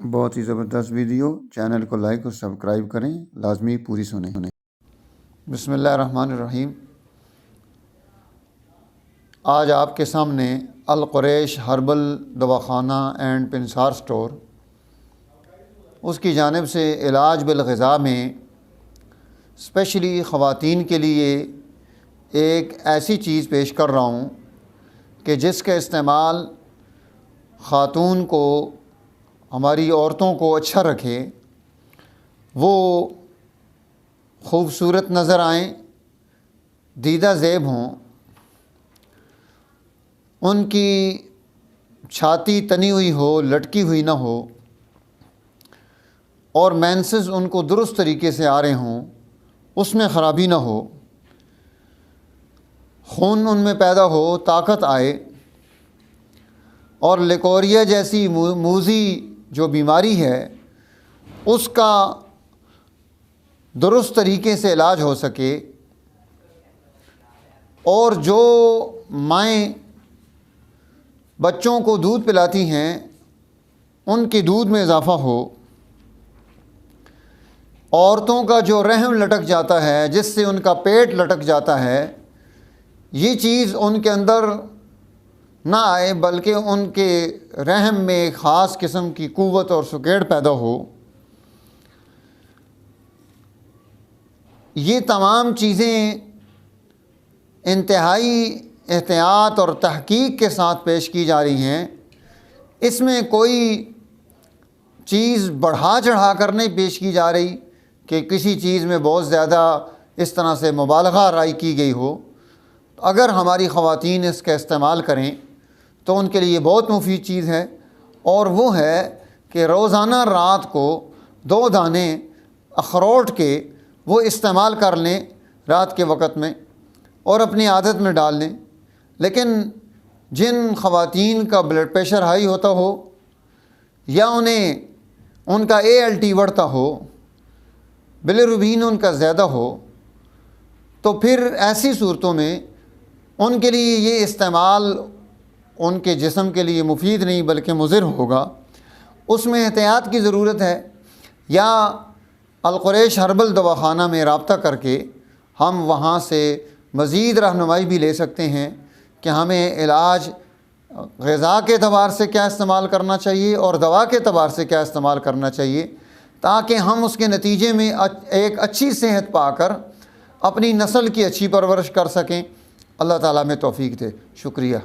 بہت ہی زبردست video, channel کو لائک اور سبسکرائب کریں، لازمی پوری سنیں۔ بسم اللہ الرحمن الرحیم۔ آج آپ کے سامنے القریش ہربل دواخانہ اینڈ پنسار سٹور اس کی جانب سے علاج بالغذا میں اسپیشلی خواتین کے لیے ایک ایسی چیز پیش کر رہا ہوں کہ جس کا استعمال خاتون کو، ہماری عورتوں کو اچھا رکھے، وہ خوبصورت نظر آئیں، دیدہ زیب ہوں، ان کی چھاتی تنی ہوئی ہو، لٹکی ہوئی نہ ہو، اور مینسز ان کو درست طریقے سے آ رہے ہوں، اس میں خرابی نہ ہو، خون ان میں پیدا ہو، طاقت آئے، اور لیکوریا جیسی موذی جو بیماری ہے اس کا درست طریقے سے علاج ہو سکے، اور جو مائیں بچوں کو دودھ پلاتی ہیں ان کے دودھ میں اضافہ ہو، عورتوں کا جو رحم لٹک جاتا ہے، جس سے ان کا پیٹ لٹک جاتا ہے، یہ چیز ان کے اندر نہ آئے بلکہ ان کے رحم میں ایک خاص قسم کی قوت اور سکیڑ پیدا ہو۔ یہ تمام چیزیں انتہائی احتیاط اور تحقیق کے ساتھ پیش کی جا رہی ہیں۔ اس میں کوئی چیز بڑھا چڑھا کر نہیں پیش کی جا رہی کہ کسی چیز میں بہت زیادہ اس طرح سے مبالغہ آرائی کی گئی ہو۔ اگر ہماری خواتین اس کا استعمال کریں تو ان کے لیے بہت مفید چیز ہے، اور وہ ہے کہ روزانہ رات کو 2 دانے اخروٹ کے وہ استعمال کر لیں رات کے وقت میں، اور اپنی عادت میں ڈال لیں۔ لیکن جن خواتین کا بلڈ پریشر ہائی ہوتا ہو، یا انہیں ان کا ALT بڑھتا ہو، بلیروبین ان کا زیادہ ہو، تو پھر ایسی صورتوں میں ان کے لیے یہ استعمال ان کے جسم کے لیے مفید نہیں بلکہ مضر ہوگا۔ اس میں احتیاط کی ضرورت ہے، یا القریش ہربل دواخانہ میں رابطہ کر کے ہم وہاں سے مزید رہنمائی بھی لے سکتے ہیں کہ ہمیں علاج غذا کے اعتبار سے کیا استعمال کرنا چاہیے اور دوا کے اعتبار سے کیا استعمال کرنا چاہیے، تاکہ ہم اس کے نتیجے میں ایک اچھی صحت پا کر اپنی نسل کی اچھی پرورش کر سکیں۔ اللہ تعالیٰ میں توفیق دے۔ شکریہ۔